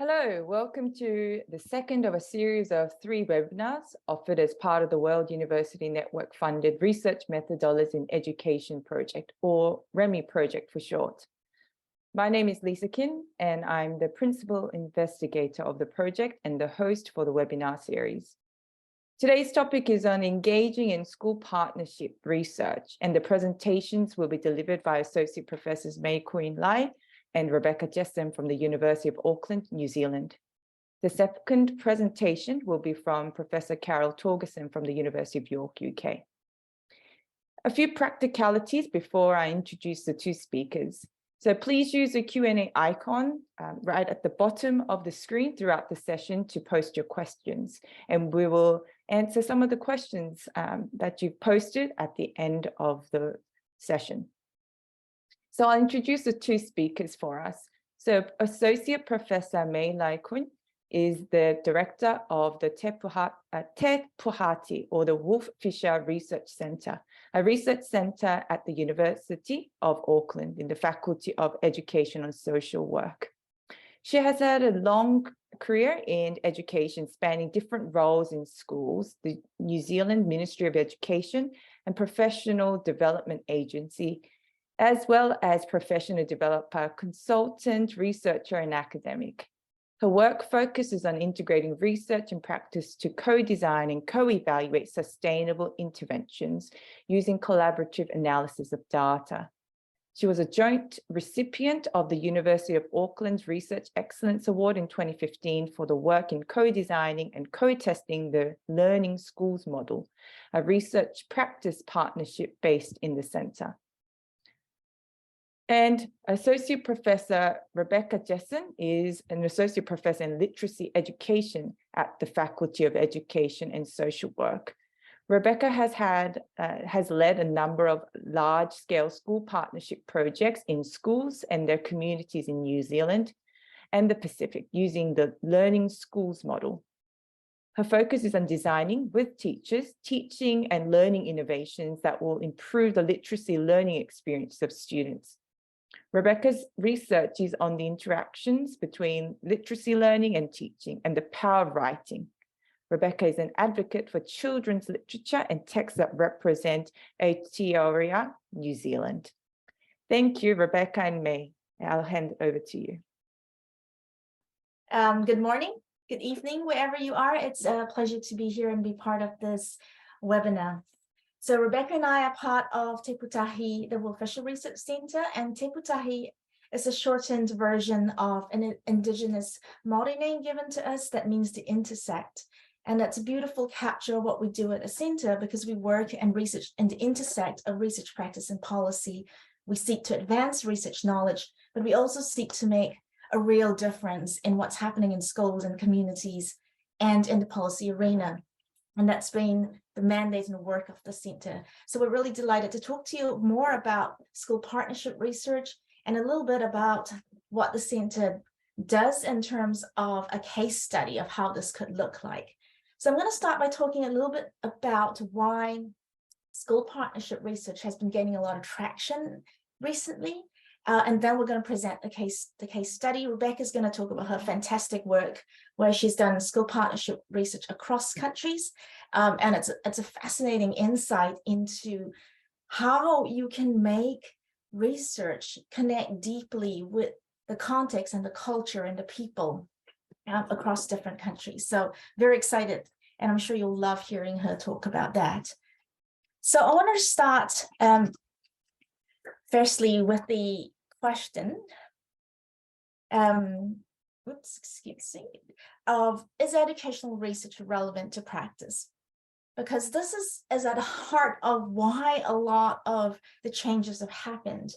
Hello, welcome to the second of a series of 3 webinars offered as part of the World University Network funded Research Methodologies in Education project, or ReMiE project for short. My name is Lisa Kuin, and I'm the principal investigator of the project and the host for the webinar series. Today's topic is on engaging in school partnership research, and the presentations will be delivered by Associate Professors Kuin and Rebecca Jesson from the University of Auckland, New Zealand. The second presentation will be from Professor Carole Torgerson from the University of York, UK. A few practicalities before I introduce the 2 speakers. So please use the Q&A icon right at the bottom of the screen throughout the session to post your questions. And we will answer some of the questions that you've posted at the end of the session. So I'll introduce the 2 speakers for us. So Associate Professor Kuin is the director of the Te Puhati, or the Wolf Fisher Research Centre, a research centre at the University of Auckland in the Faculty of Education and Social Work. She has had a long career in education, spanning different roles in schools, the New Zealand Ministry of Education and Professional Development Agency, as well as professional developer, consultant, researcher, and academic. Her work focuses on integrating research and practice to co-design and co-evaluate sustainable interventions using collaborative analysis of data. She was a joint recipient of the University of Auckland's Research Excellence Award in 2015 for the work in co-designing and co-testing the Learning Schools model, a research practice partnership based in the centre. And Associate Professor Rebecca Jesson is an Associate Professor in Literacy Education at the Faculty of Education and Social Work. Rebecca has led a number of large-scale school partnership projects in schools and their communities in New Zealand and the Pacific using the Learning Schools model. Her focus is on designing with teachers, teaching and learning innovations that will improve the literacy learning experience of students. Rebecca's research is on the interactions between literacy learning and teaching and the power of writing. Rebecca is an advocate for children's literature and texts that represent Aotearoa, New Zealand. Thank you, Rebecca and May. I'll hand it over to you. Good morning, good evening, wherever you are. It's a pleasure to be here and be part of this webinar. So Rebecca and I are part of Te Putahi, the Wolf Fisher Research Centre, and Te Putahi is a shortened version of an Indigenous Māori name given to us that means to intersect. And it's a beautiful capture of what we do at a centre because we work and research and intersect of research practice and policy. We seek to advance research knowledge, but we also seek to make a real difference in what's happening in schools and communities and in the policy arena. And that's been the mandate and the work of the centre. So we're really delighted to talk to you more about school partnership research and a little bit about what the centre does in terms of a case study of how this could look like. So I'm going to start by talking a little bit about why school partnership research has been gaining a lot of traction recently. And then we're going to present the case study. Rebecca's going to talk about her fantastic work where she's done school partnership research across countries. And it's a fascinating insight into how you can make research connect deeply with the context and the culture and the people across different countries. So very excited, and I'm sure you'll love hearing her talk about that. So I want to start firstly with the question, excuse me, of is educational research relevant to practice? Because this is at the heart of why a lot of the changes have happened.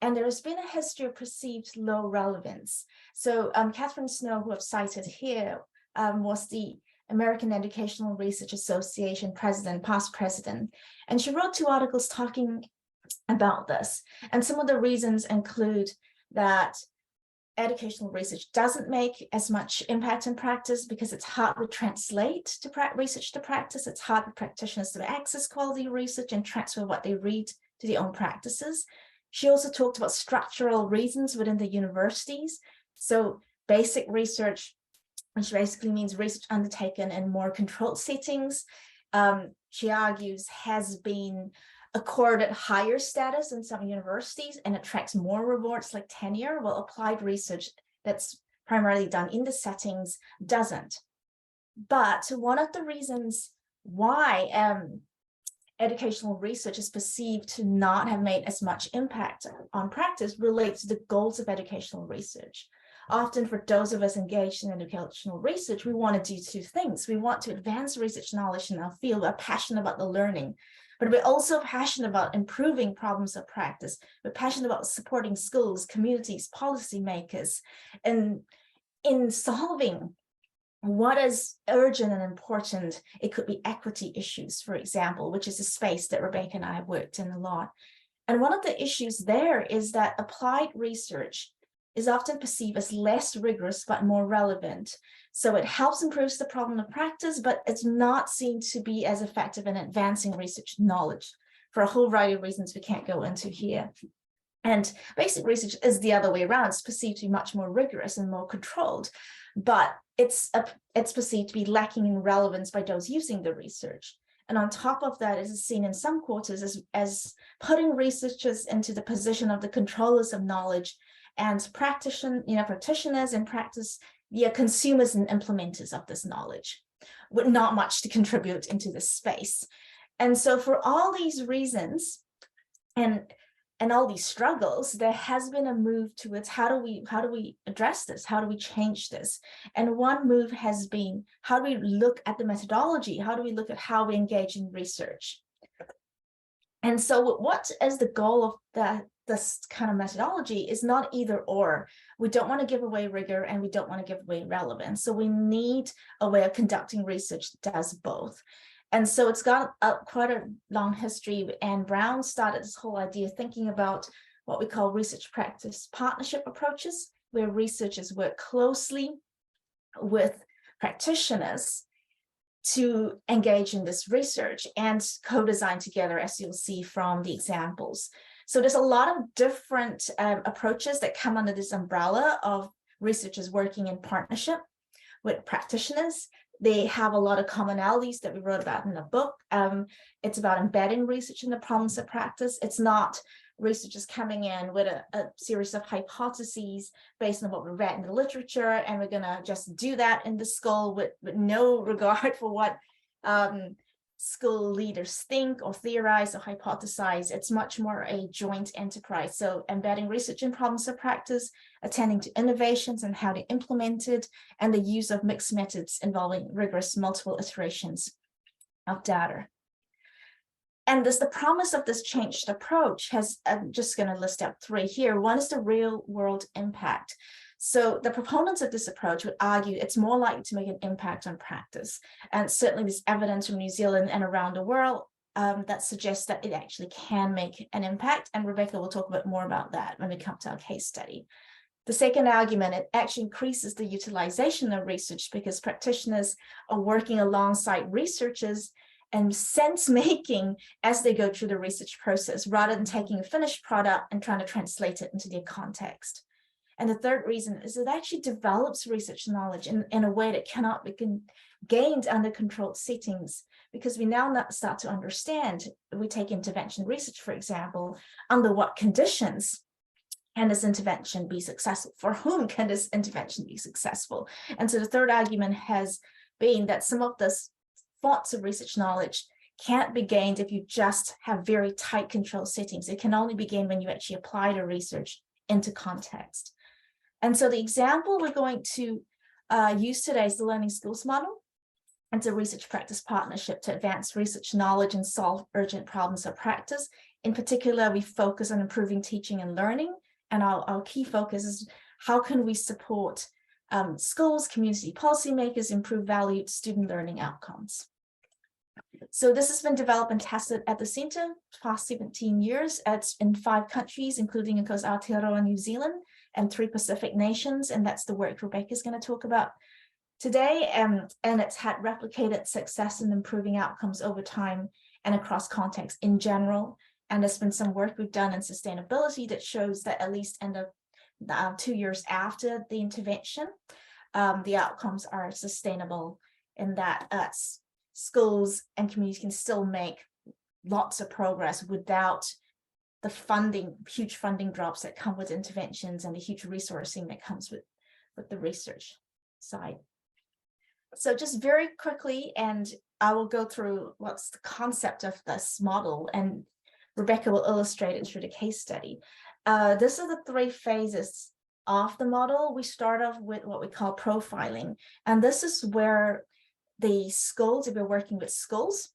And there has been a history of perceived low relevance. So Catherine Snow, who I've cited here, was the American Educational Research Association president, past president. And she wrote 2 articles talking about this. And some of the reasons include that educational research doesn't make as much impact in practice because it's hard to translate to research to practice. It's hard for practitioners to access quality research and transfer what they read to their own practices. She also talked about structural reasons within the universities. So basic research, which basically means research undertaken in more controlled settings, she argues has been accorded higher status in some universities and attracts more rewards like tenure, while applied research that's primarily done in the settings doesn't. But one of the reasons why educational research is perceived to not have made as much impact on practice relates to the goals of educational research. Often for those of us engaged in educational research, we want to do two things. We want to advance research knowledge in our field. We're passionate about the learning, but we're also passionate about improving problems of practice. We're passionate about supporting schools, communities, policymakers, and in solving what is urgent and important. It could be equity issues, for example, which is a space that Rebecca and I have worked in a lot. And one of the issues there is that applied research is often perceived as less rigorous but more relevant. So it helps improve the problem of practice, but it's not seen to be as effective in advancing research knowledge for a whole variety of reasons we can't go into here. And basic research is the other way around. It's perceived to be much more rigorous and more controlled, but it's perceived to be lacking in relevance by those using the research. And on top of that, it is seen in some quarters as putting researchers into the position of the controllers of knowledge, and practitioners in practice via consumers and implementers of this knowledge, with not much to contribute into this space. And so for all these reasons and all these struggles, there has been a move towards how do we address this? How do we change this? And one move has been, how do we look at the methodology? How do we look at how we engage in research? And so what is the goal of this kind of methodology is not either or. We don't want to give away rigor and we don't want to give away relevance. So we need a way of conducting research that does both. And so it's got quite a long history, and Brown started this whole idea thinking about what we call research practice partnership approaches, where researchers work closely with practitioners to engage in this research and co-design together, as you'll see from the examples. So there's a lot of different approaches that come under this umbrella of researchers working in partnership with practitioners. They have a lot of commonalities that we wrote about in the book. It's about embedding research in the problems of practice. It's not researchers coming in with a series of hypotheses based on what we read in the literature, and we're going to just do that in the school with no regard for what school leaders think or theorize or hypothesize. It's much more a joint enterprise. So embedding research in problems of practice, attending to innovations and how to implement it, and the use of mixed methods involving rigorous multiple iterations of data. And the promise of this changed approach has, I'm just going to list out three here. One is the real world impact. So the proponents of this approach would argue it's more likely to make an impact on practice. And certainly there's evidence from New Zealand and around the world that suggests that it actually can make an impact. And Rebecca will talk a bit more about that when we come to our case study. The second argument, it actually increases the utilization of research because practitioners are working alongside researchers and sense making as they go through the research process, rather than taking a finished product and trying to translate it into their context. And the third reason is it actually develops research knowledge in a way that cannot be gained under controlled settings, because we now start to understand, we take intervention research, for example, under what conditions can this intervention be successful? For whom can this intervention be successful? And so the third argument has been that some of this thoughts of research knowledge can't be gained if you just have very tight control settings. It can only be gained when you actually apply the research into context. And so the example we're going to use today is the Learning Schools model. It's a research practice partnership to advance research knowledge and solve urgent problems of practice. In particular, we focus on improving teaching and learning. And our key focus is how can we support schools, community policymakers, improve valued student learning outcomes. So this has been developed and tested at the center for past 17 years. It's in 5 countries, including, of course, Aotearoa, New Zealand, and 3 Pacific nations. And that's the work Rebecca is going to talk about today. And it's had replicated success in improving outcomes over time and across contexts in general. And there's been some work we've done in sustainability that shows that at least in the 2 years after the intervention, the outcomes are sustainable in that schools and communities can still make lots of progress without the huge funding drops that come with interventions and the huge resourcing that comes with the research side. So just very quickly, and I will go through what's the concept of this model, and Rebecca will illustrate it through the case study. This are the 3 phases of the model. We start off with what we call profiling, and this is where the schools, if we're working with schools,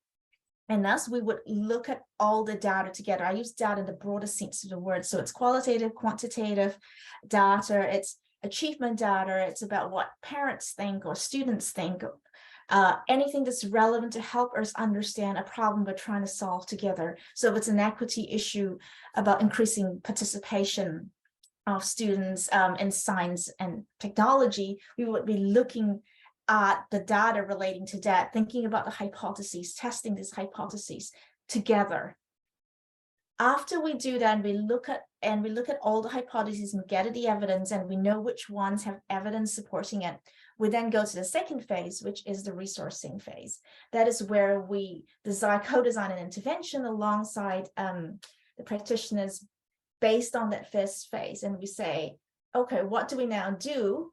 and thus we would look at all the data together. I use data in the broadest sense of the word. So it's qualitative, quantitative data, it's achievement data, it's about what parents think or students think, anything that's relevant to help us understand a problem we're trying to solve together. So if it's an equity issue about increasing participation of students in science and technology, we would be looking at the data relating to that, thinking about the hypotheses, testing these hypotheses together. After we do that, and we look at all the hypotheses and get the evidence, and we know which ones have evidence supporting it, we then go to the second phase, which is the resourcing phase. That is where we co-design an intervention alongside the practitioners based on that first phase. And we say, okay, what do we now do?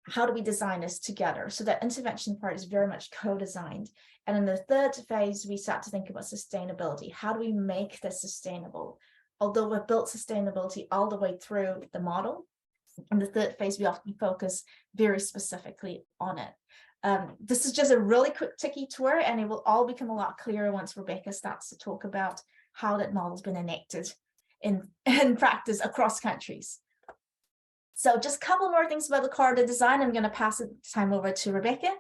How do we design this together? So that intervention part is very much co-designed. And in the third phase, we start to think about sustainability. How do we make this sustainable? Although we've built sustainability all the way through the model, in the third phase, we often focus very specifically on it. This is just a really quick ticky tour, and it will all become a lot clearer once Rebecca starts to talk about how that model's been enacted in practice across countries. So just a couple more things about the core of the design. I'm going to pass the time over to Rebecca.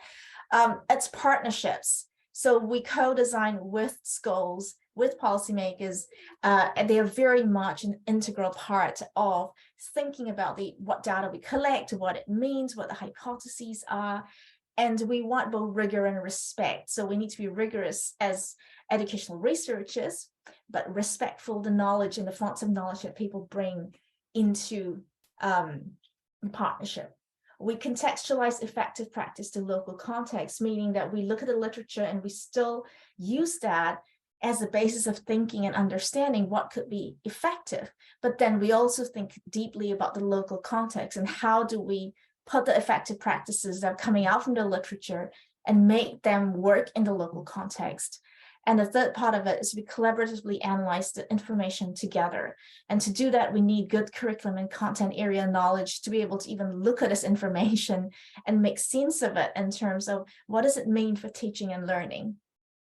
It's partnerships. So we co-design with schools, with policymakers, and they are very much an integral part of thinking about what data we collect, what it means, what the hypotheses are. And we want both rigor and respect. So we need to be rigorous as educational researchers, but respectful of the knowledge and the fonts of knowledge that people bring into partnership. We contextualize effective practice to local context, meaning that we look at the literature and we still use that as a basis of thinking and understanding what could be effective. But then we also think deeply about the local context and how do we put the effective practices that are coming out from the literature and make them work in the local context. And the third part of it is we collaboratively analyze the information together. And to do that, we need good curriculum and content area knowledge to be able to even look at this information and make sense of it in terms of what does it mean for teaching and learning?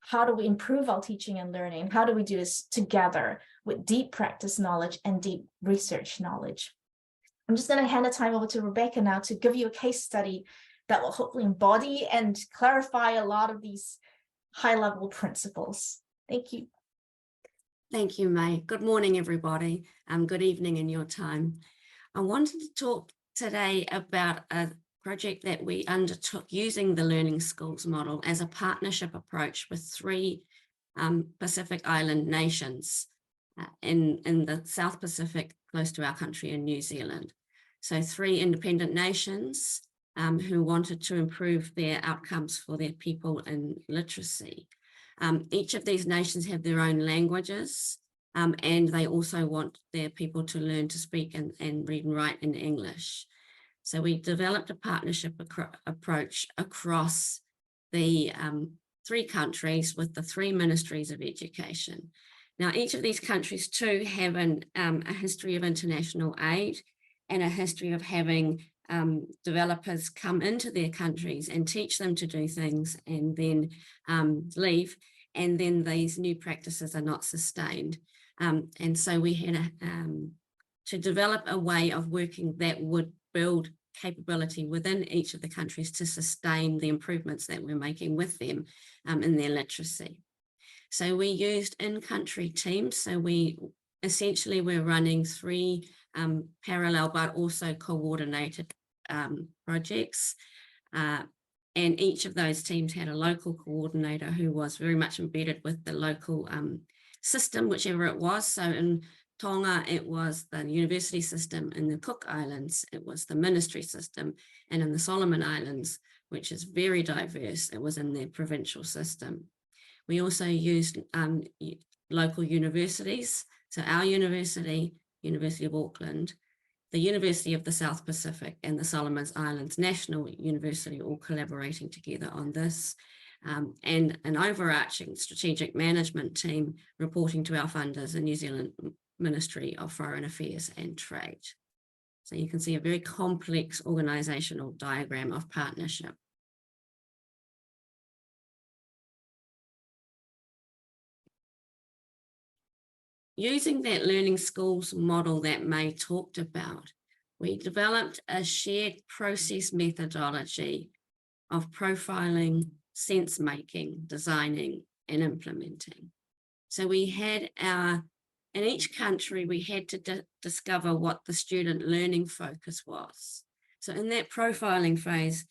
How do we improve our teaching and learning? How do we do this together with deep practice knowledge and deep research knowledge? I'm just going to hand the time over to Rebecca now to give you a case study that will hopefully embody and clarify a lot of these high-level principles. Thank you. Thank you, May. Good morning, everybody. Good evening in your time. I wanted to talk today about a project that we undertook using the Learning Schools model as a partnership approach with 3 Pacific Island nations in the South Pacific, close to our country in New Zealand. So 3 independent nations who wanted to improve their outcomes for their people in literacy. Each of these nations have their own languages, and they also want their people to learn to speak and read and write in English. So we developed a partnership approach across the 3 countries with the 3 ministries of education. Now, each of these countries too have a history of international aid and a history of having developers come into their countries and teach them to do things and then leave, and then these new practices are not sustained. And so we had to develop a way of working that would build capability within each of the countries to sustain the improvements that we're making with them in their literacy. So we used in-country teams. So essentially we're running 3 parallel but also coordinated projects, and each of those teams had a local coordinator who was very much embedded with the local system, whichever it was. So in Tonga, it was the university system. In the Cook Islands, it was the ministry system. And in the Solomon Islands, which is very diverse, it was in their provincial system. We also used local universities. So our university, University of Auckland, the University of the South Pacific, and the Solomon Islands National University all collaborating together on this, and an overarching strategic management team reporting to our funders, the New Zealand Ministry of Foreign Affairs and Trade. So you can see a very complex organizational diagram of partnership. Using that learning schools model that May talked about, we developed a shared process methodology of profiling, sense making, designing, and implementing. So we had in each country, we had to discover what the student learning focus was. So in that profiling phase,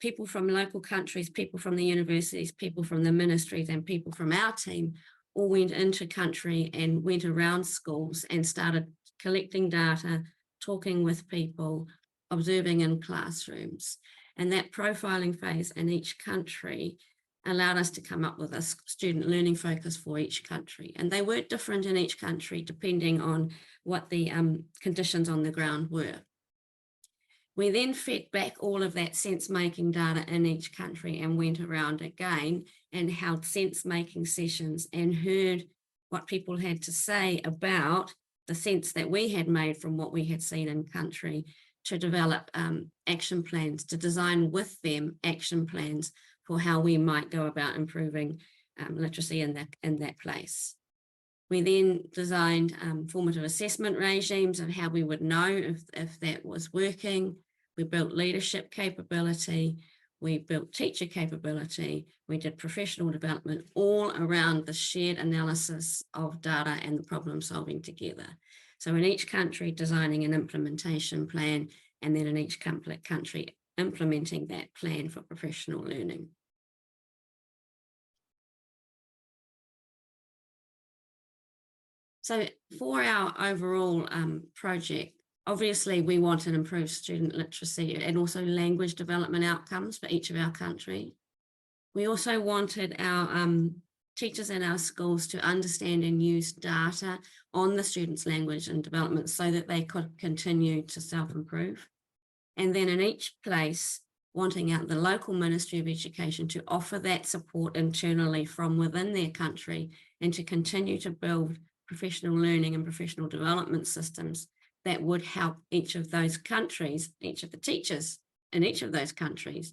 people from local countries, people from the universities, people from the ministries, and people from our team all went into country and went around schools and started collecting data, talking with people, observing in classrooms. And that profiling phase in each country allowed us to come up with a student learning focus for each country. And they were different in each country depending on what the conditions on the ground were. We then fed back all of that sense-making data in each country and went around again and held sense-making sessions and heard what people had to say about the sense that we had made from what we had seen in country to develop action plans, to design with them action plans for how we might go about improving literacy in that place. We then designed formative assessment regimes of how we would know if that was working. We built leadership capability, we built teacher capability, we did professional development, all around the shared analysis of data and the problem solving together. So in each country, designing an implementation plan, and then in each country, implementing that plan for professional learning. So for our overall project, obviously, we want to improve student literacy and also language development outcomes for each of our countries. We also wanted our teachers in our schools to understand and use data on the students' language and development so that they could continue to self-improve. And then in each place, wanting out the local Ministry of Education to offer that support internally from within their country and to continue to build professional learning and professional development systems that would help each of those countries, each of the teachers in each of those countries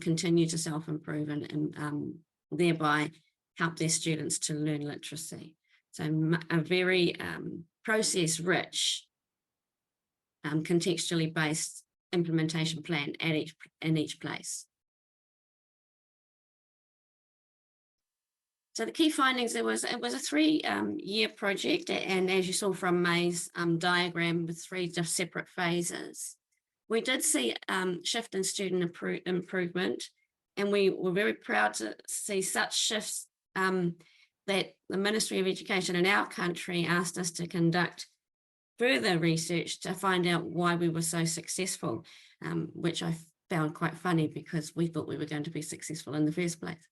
continue to self-improve and thereby help their students to learn literacy. So a very process-rich, contextually based implementation plan in each place. So the key findings, it was a 3-year project, and as you saw from May's diagram with 3 separate phases, we did see shift in student improvement, and we were very proud to see such shifts that the Ministry of Education in our country asked us to conduct further research to find out why we were so successful, which I found quite funny because we thought we were going to be successful in the first place.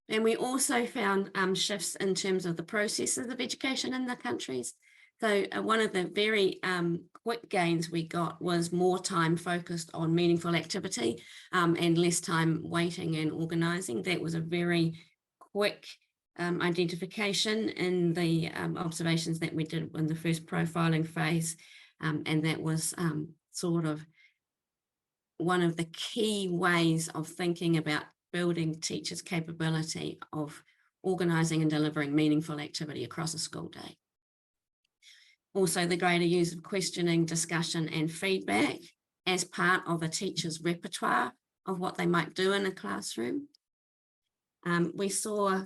And we also found shifts in terms of the processes of education in the countries. So one of the very quick gains we got was more time focused on meaningful activity and less time waiting and organising. That was a very quick identification in the observations that we did in the first profiling phase. And that was sort of one of the key ways of thinking about building teachers' capability of organising and delivering meaningful activity across a school day. Also, the greater use of questioning, discussion and feedback as part of a teacher's repertoire of what they might do in a classroom. We saw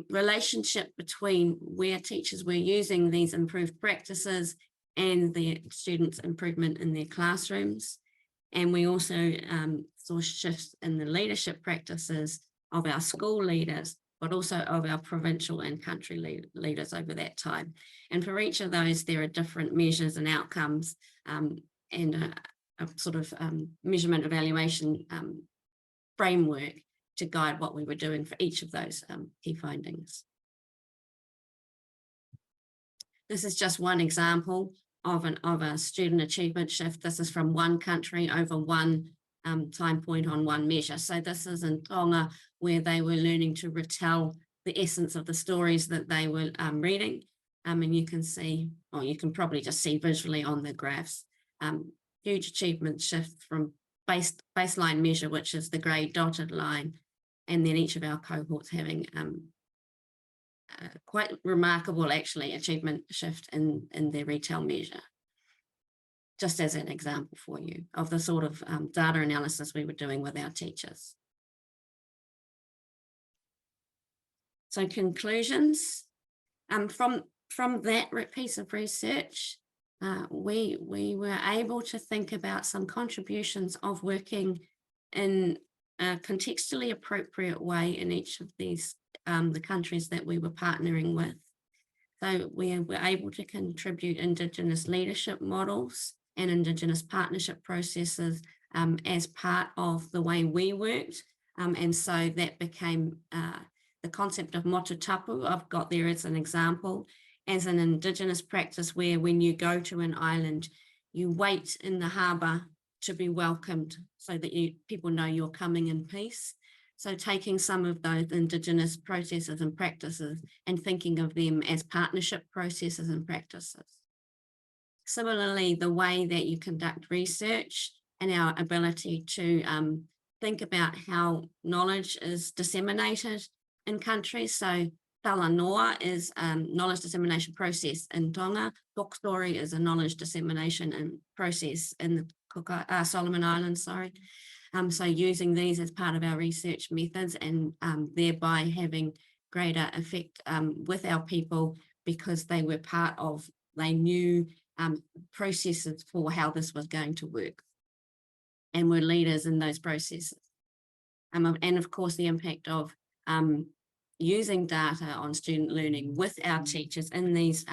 relationship between where teachers were using these improved practices and the students' improvement in their classrooms. And we also saw shifts in the leadership practices of our school leaders, but but also of our provincial and country leaders over that time. And for each of those, there are different measures and outcomes and a sort of measurement evaluation framework to guide what we were doing for each of those key findings. This is just one example of a student achievement shift. This is from one country over one time point on one measure. So this is in Tonga, where they were learning to retell the essence of the stories that they were reading. And you can see, or you can probably just see visually on the graphs, huge achievement shift from baseline measure, which is the grey dotted line, and then each of our cohorts having quite remarkable, actually, achievement shift in their retell measure. Just as an example for you of the sort of data analysis we were doing with our teachers. So conclusions, from that piece of research, we were able to think about some contributions of working in a contextually appropriate way in each of these, the countries that we were partnering with. So we were able to contribute Indigenous leadership models and Indigenous partnership processes as part of the way we worked. And so that became the concept of motu tapu. I've got there as an example, as an Indigenous practice where when you go to an island, you wait in the harbour to be welcomed so that people know you're coming in peace. So taking some of those Indigenous processes and practices and thinking of them as partnership processes and practices. Similarly, the way that you conduct research and our ability to think about how knowledge is disseminated in countries. So Talanoa is a knowledge dissemination process in Tonga. Toktori is a knowledge dissemination and process in the Solomon Islands, sorry. So using these as part of our research methods and thereby having greater effect with our people because they were part of, they knew processes for how this was going to work and were leaders in those processes. And of course, the impact of using data on student learning with our teachers in these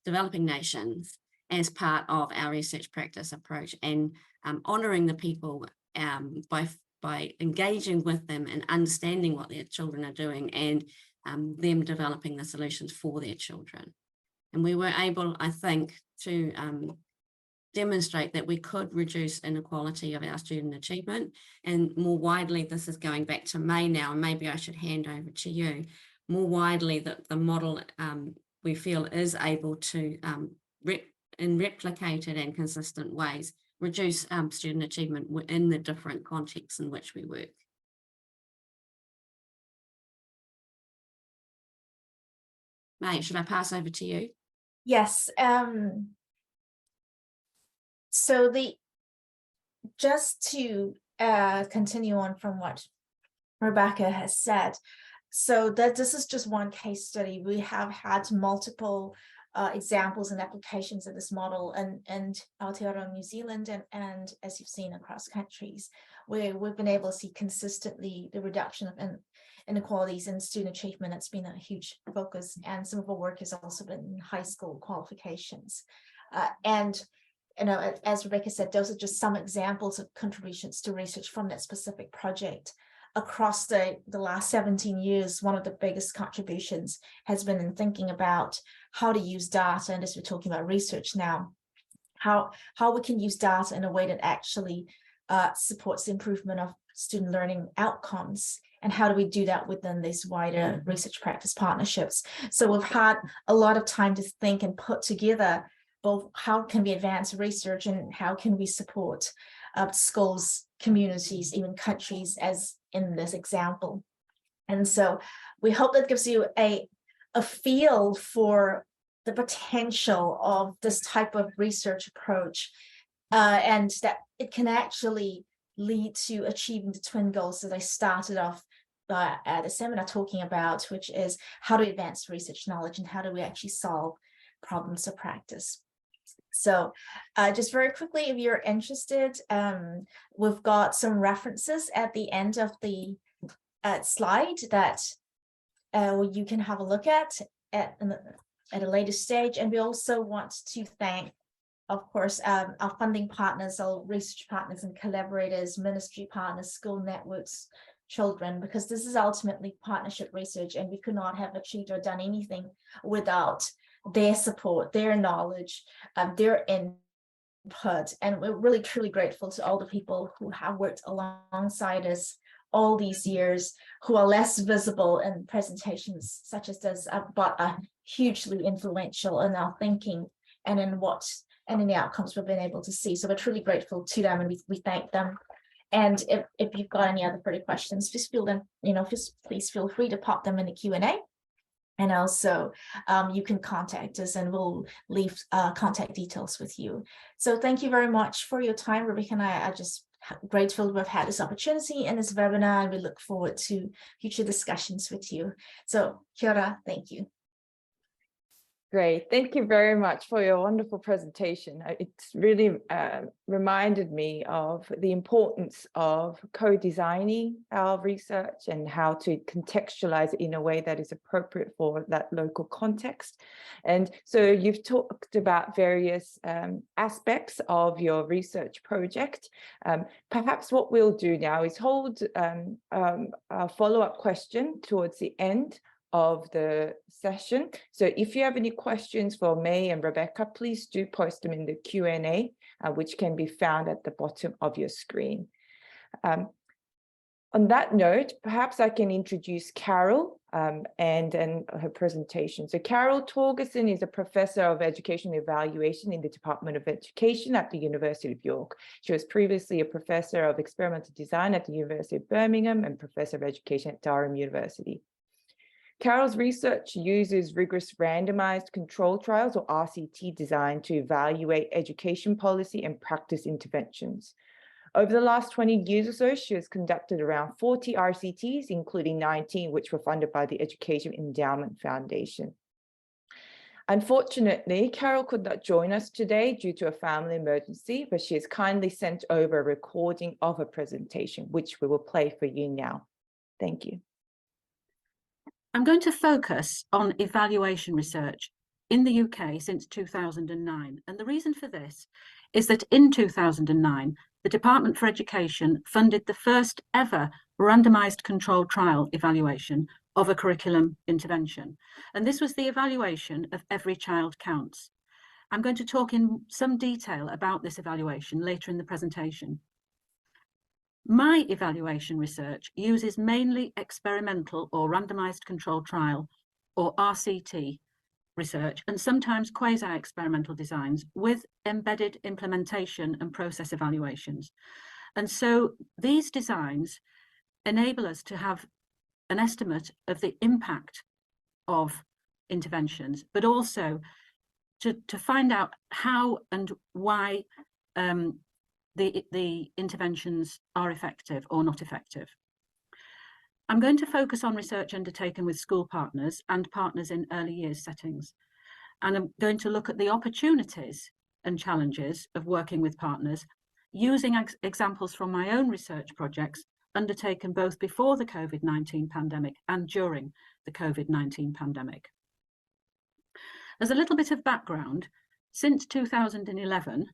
developing nations as part of our research practice approach, and honouring the people by engaging with them and understanding what their children are doing and them developing the solutions for their children. And we were able, I think, to demonstrate that we could reduce inequality of our student achievement. And more widely, this is going back to May now, and maybe I should hand over to you, more widely that the model we feel is able to, in replicated and consistent ways, reduce student achievement in the different contexts in which we work. May, should I pass over to you? Yes. So just to continue on from what Rebecca has said, so that this is just one case study. We have had multiple examples and applications of this model in Aotearoa, New Zealand, and as you've seen across countries, where we've been able to see consistently the reduction of inequalities in student achievement. It's been a huge focus, and some of our work has also been in high school qualifications. And you know, as Rebecca said, those are just some examples of contributions to research from that specific project. Across the last 17 years, one of the biggest contributions has been in thinking about how to use data, and as we're talking about research now, how we can use data in a way that actually supports the improvement of student learning outcomes, and how do we do that within these wider research practice partnerships. So we've had a lot of time to think and put together both how can we advance research and how can we support schools, communities, even countries, as in this example. And so we hope that gives you a feel for the potential of this type of research approach, and that it can actually lead to achieving the twin goals that I started off at the seminar talking about, which is how to advance research knowledge and how do we actually solve problems of practice. So just very quickly, if you're interested, we've got some references at the end of the slide that you can have a look at a later stage. And we also want to thank, of course, our funding partners, our research partners and collaborators, ministry partners, school networks, children, because this is ultimately partnership research, and we could not have achieved or done anything without their support, their knowledge, their input. And we're really truly grateful to all the people who have worked alongside us all these years, who are less visible in presentations such as this, but are hugely influential in our thinking and in the outcomes we've been able to see. So we're truly grateful to them, and we thank them. And if you've got any other further questions, please feel free to pop them in the Q&A. And also you can contact us, and we'll leave contact details with you. So thank you very much for your time. Rebecca and I are just grateful we've had this opportunity in this webinar, and we look forward to future discussions with you. So kia ora, thank you. Great. Thank you very much for your wonderful presentation. It's really reminded me of the importance of co-designing our research and how to contextualize it in a way that is appropriate for that local context. And so you've talked about various aspects of your research project. Perhaps what we'll do now is hold a follow-up question towards the end of the session. So if you have any questions for May and Rebecca, please do post them in the Q&A, which can be found at the bottom of your screen. On that note, perhaps I can introduce Carole and her presentation. So Carole Torgerson is a professor of education evaluation in the Department of Education at the University of York. She was previously a professor of experimental design at the University of Birmingham and professor of education at Durham University. Carole's research uses rigorous randomized control trials, or RCT, design to evaluate education policy and practice interventions. Over the last 20 years or so, she has conducted around 40 RCTs, including 19 which were funded by the Education Endowment Foundation. Unfortunately, Carole could not join us today due to a family emergency, but she has kindly sent over a recording of her presentation, which we will play for you now. Thank you. I'm going to focus on evaluation research in the UK since 2009. And the reason for this is that in 2009, the Department for Education funded the first ever randomized controlled trial evaluation of a curriculum intervention. And this was the evaluation of Every Child Counts. I'm going to talk in some detail about this evaluation later in the presentation. My evaluation research uses mainly experimental or randomized controlled trial, or RCT, research, and sometimes quasi-experimental designs with embedded implementation and process evaluations. And so these designs enable us to have an estimate of the impact of interventions, but also to find out how and why the interventions are effective or not effective. I'm going to focus on research undertaken with school partners and partners in early years settings. And I'm going to look at the opportunities and challenges of working with partners using examples from my own research projects undertaken both before the COVID-19 pandemic and during the COVID-19 pandemic. As a little bit of background, since 2011,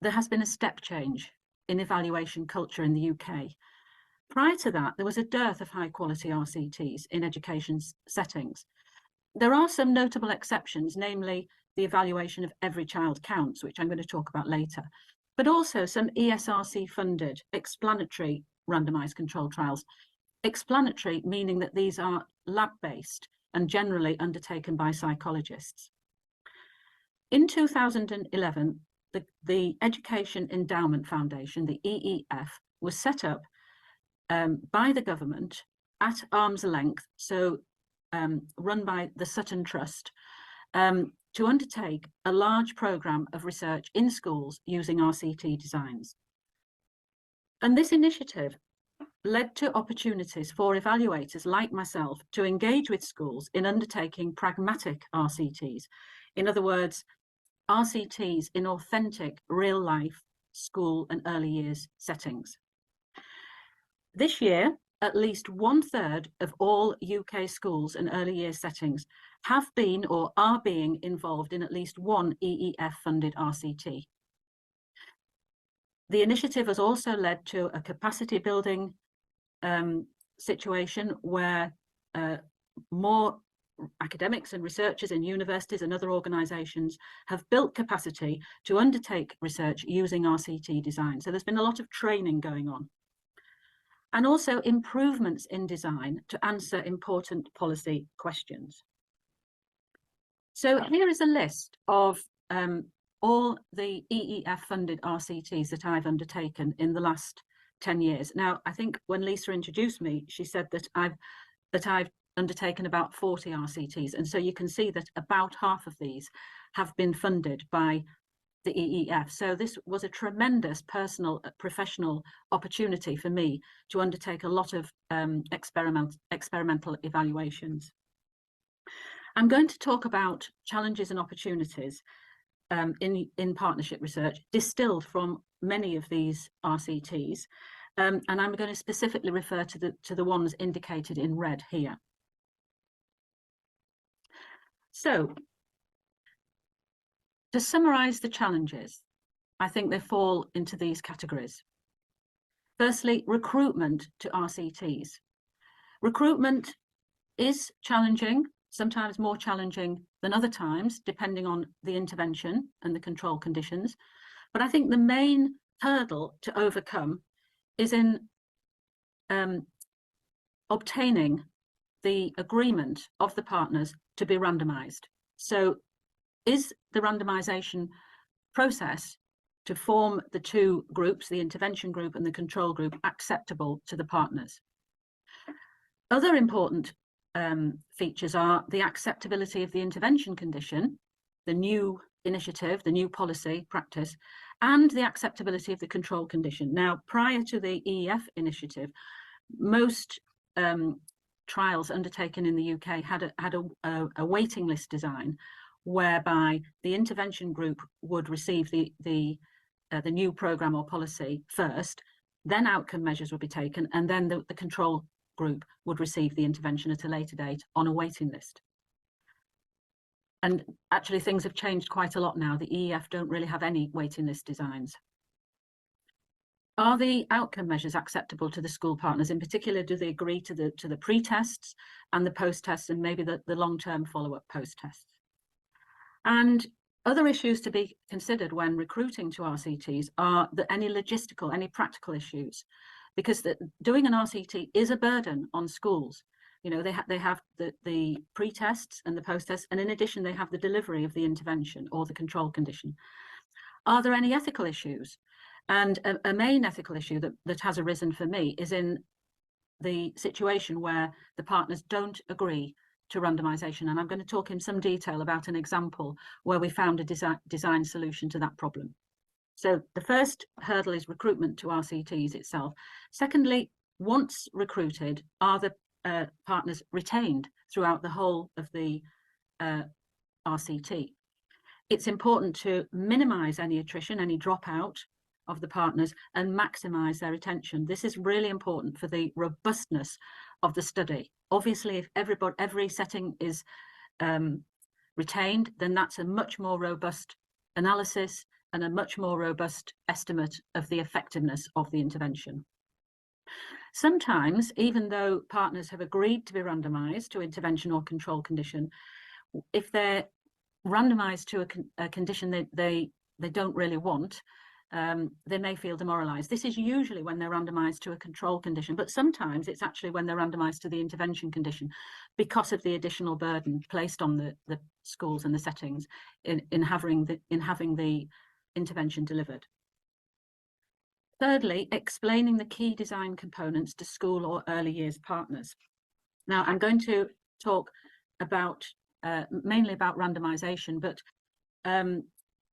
there has been a step change in evaluation culture in the UK. Prior to that, there was a dearth of high quality RCTs in education settings. There are some notable exceptions, namely the evaluation of Every Child Counts, which I'm going to talk about later, but also some ESRC funded explanatory randomized controlled trials. Explanatory meaning that these are lab-based and generally undertaken by psychologists. In 2011, the Education Endowment Foundation, the EEF, was set up by the government at arm's length, so run by the Sutton Trust, to undertake a large programme of research in schools using RCT designs. And this initiative led to opportunities for evaluators like myself to engage with schools in undertaking pragmatic RCTs. In other words, RCTs in authentic real-life school and early years settings. This year, at least 1/3 of all UK schools and early years settings have been or are being involved in at least one EEF funded RCT. The initiative has also led to a capacity building situation where more academics and researchers in universities and other organisations have built capacity to undertake research using RCT design. So there's been a lot of training going on. And also improvements in design to answer important policy questions. So here is a list of all the EEF funded RCTs that I've undertaken in the last 10 years. Now, I think when Lisa introduced me, she said that I've undertaken about 40 RCTs. And so you can see that about half of these have been funded by the EEF. So this was a tremendous personal, professional opportunity for me to undertake a lot of experimental evaluations. I'm going to talk about challenges and opportunities in partnership research distilled from many of these RCTs. And I'm going to specifically refer to the ones indicated in red here. So, to summarise the challenges, I think they fall into these categories. Firstly, recruitment to RCTs. Recruitment is challenging, sometimes more challenging than other times, depending on the intervention and the control conditions. But I think the main hurdle to overcome is in obtaining the agreement of the partners to be randomised. So is the randomisation process to form the two groups, the intervention group and the control group, acceptable to the partners? Other important features are the acceptability of the intervention condition, the new initiative, the new policy practice, and the acceptability of the control condition. Now, prior to the EEF initiative, most trials undertaken in the UK had a waiting list design, whereby the intervention group would receive the new programme or policy first, then outcome measures would be taken, and then the control group would receive the intervention at a later date on a waiting list. And actually things have changed quite a lot now. The EEF don't really have any waiting list designs. Are the outcome measures acceptable to the school partners? In particular, do they agree to the pre-tests and the post-tests, and maybe the long-term follow-up post-tests? And other issues to be considered when recruiting to RCTs are any logistical, any practical issues, because doing an RCT is a burden on schools. You know, they have the pre-tests and the post-tests, and in addition, they have the delivery of the intervention or the control condition. Are there any ethical issues? And a main ethical issue that has arisen for me is in the situation where the partners don't agree to randomisation. And I'm going to talk in some detail about an example where we found a design solution to that problem. So the first hurdle is recruitment to RCTs itself. Secondly, once recruited, are the partners retained throughout the whole of the RCT? It's important to minimise any attrition, any dropout of the partners, and maximise their retention. This is really important for the robustness of the study. Obviously, if every setting is retained, then that's a much more robust analysis and a much more robust estimate of the effectiveness of the intervention. Sometimes, even though partners have agreed to be randomised to intervention or control condition, if they're randomised to a condition they don't really want, they may feel demoralised. This is usually when they're randomised to a control condition, but sometimes it's actually when they're randomised to the intervention condition because of the additional burden placed on the schools and the settings in having the intervention delivered. Thirdly, explaining the key design components to school or early years partners. Now, I'm going to talk about mainly about randomisation, but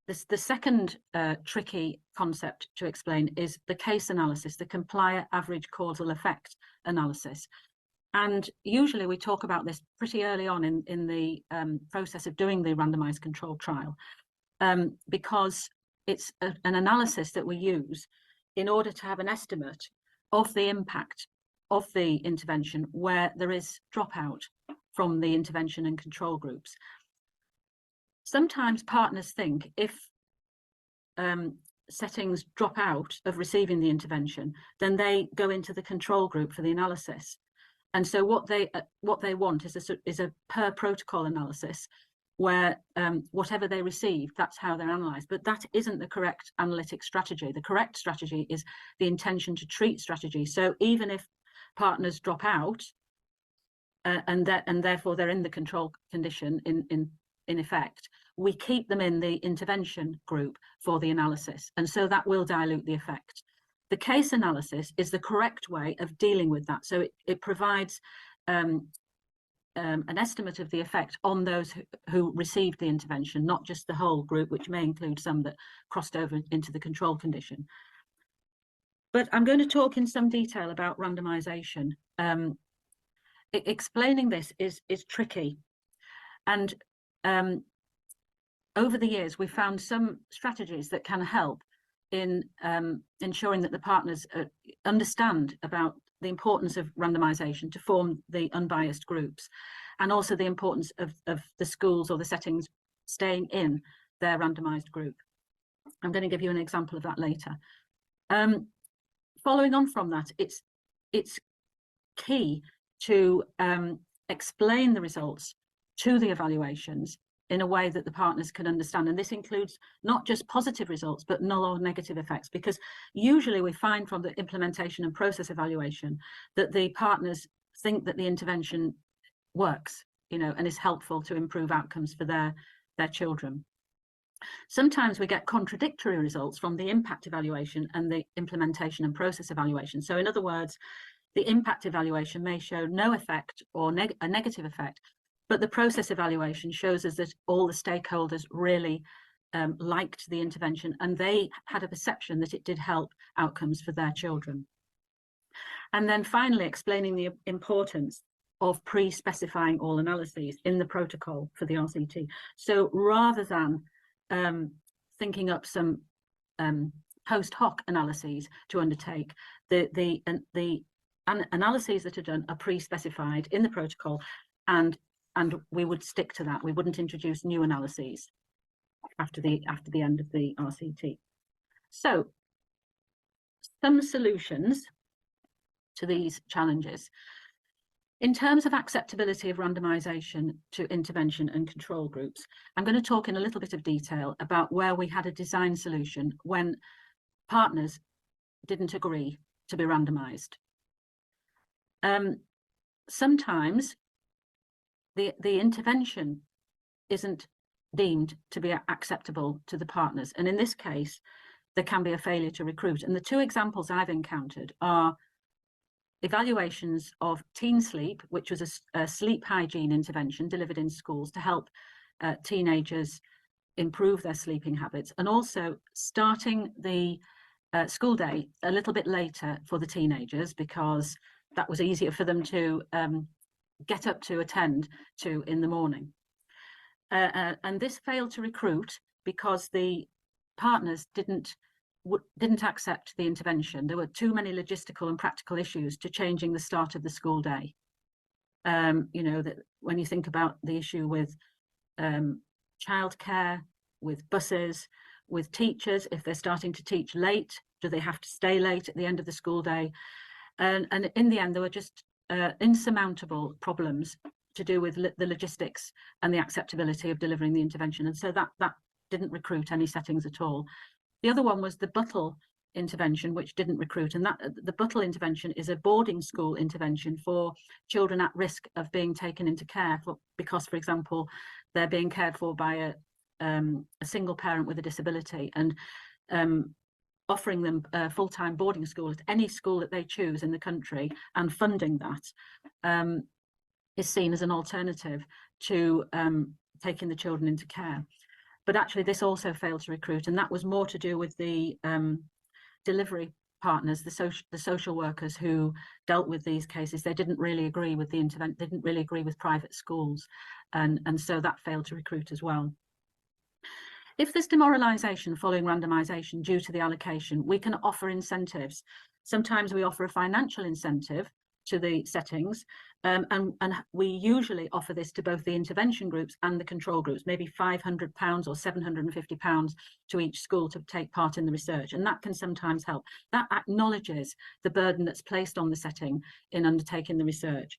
the second tricky concept to explain is the case analysis, the complier average causal effect analysis. And usually we talk about this pretty early on in the process of doing the randomised control trial, because it's an analysis that we use in order to have an estimate of the impact of the intervention where there is dropout from the intervention and control groups. Sometimes partners think if settings drop out of receiving the intervention, then they go into the control group for the analysis. And so what they want is a per protocol analysis where whatever they receive, that's how they're analysed. But that isn't the correct analytic strategy. The correct strategy is the intention to treat strategy. So even if partners drop out and therefore they're in the control condition in effect, we keep them in the intervention group for the analysis. And so that will dilute the effect. The case analysis is the correct way of dealing with that. So it provides an estimate of the effect on those who received the intervention, not just the whole group, which may include some that crossed over into the control condition. But I'm going to talk in some detail about randomization. Explaining this is tricky. And over the years, we found some strategies that can help in ensuring that the partners understand about the importance of randomization to form the unbiased groups, and also the importance of the schools or the settings staying in their randomized group. I'm going to give you an example of that later. Following on from that, it's key to explain the results to the evaluations in a way that the partners can understand. And this includes not just positive results, but null or negative effects, because usually we find from the implementation and process evaluation that the partners think that the intervention works, and is helpful to improve outcomes for their children. Sometimes we get contradictory results from the impact evaluation and the implementation and process evaluation. So in other words, the impact evaluation may show no effect or a negative effect, but the process evaluation shows us that all the stakeholders really liked the intervention and they had a perception that it did help outcomes for their children. And then finally, explaining the importance of pre-specifying all analyses in the protocol for the RCT. So rather than thinking up some post hoc analyses to undertake, the analyses that are done are pre-specified in the protocol, and we would stick to that. We wouldn't introduce new analyses after the end of the RCT. So some solutions to these challenges. In terms of acceptability of randomization to intervention and control groups, I'm going to talk in a little bit of detail about where we had a design solution when partners didn't agree to be randomized. Sometimes the intervention isn't deemed to be acceptable to the partners. And in this case, there can be a failure to recruit. And the two examples I've encountered are evaluations of teen sleep, which was a sleep hygiene intervention delivered in schools to help teenagers improve their sleeping habits, and also starting the school day a little bit later for the teenagers because that was easier for them to get up to attend to in the morning. And this failed to recruit because the partners didn't accept the intervention. There were too many logistical and practical issues to changing the start of the school day. That when you think about the issue with childcare, with buses, with teachers, if they're starting to teach late, do they have to stay late at the end of the school day? And in the end, there were just insurmountable problems to do with the logistics and the acceptability of delivering the intervention. And so that didn't recruit any settings at all. The other one was the Buttle intervention, which didn't recruit. And the Buttle intervention is a boarding school intervention for children at risk of being taken into care because, for example, they're being cared for by a single parent with a disability, and offering them a full-time boarding school at any school that they choose in the country and funding that is seen as an alternative to taking the children into care. But actually this also failed to recruit, and that was more to do with the delivery partners, the social workers who dealt with these cases. They didn't really agree with they didn't really agree with private schools, and so that failed to recruit as well. If there's demoralisation following randomisation due to the allocation, we can offer incentives. Sometimes we offer a financial incentive to the settings, and we usually offer this to both the intervention groups and the control groups, maybe £500 or £750 to each school to take part in the research, and that can sometimes help. That acknowledges the burden that's placed on the setting in undertaking the research.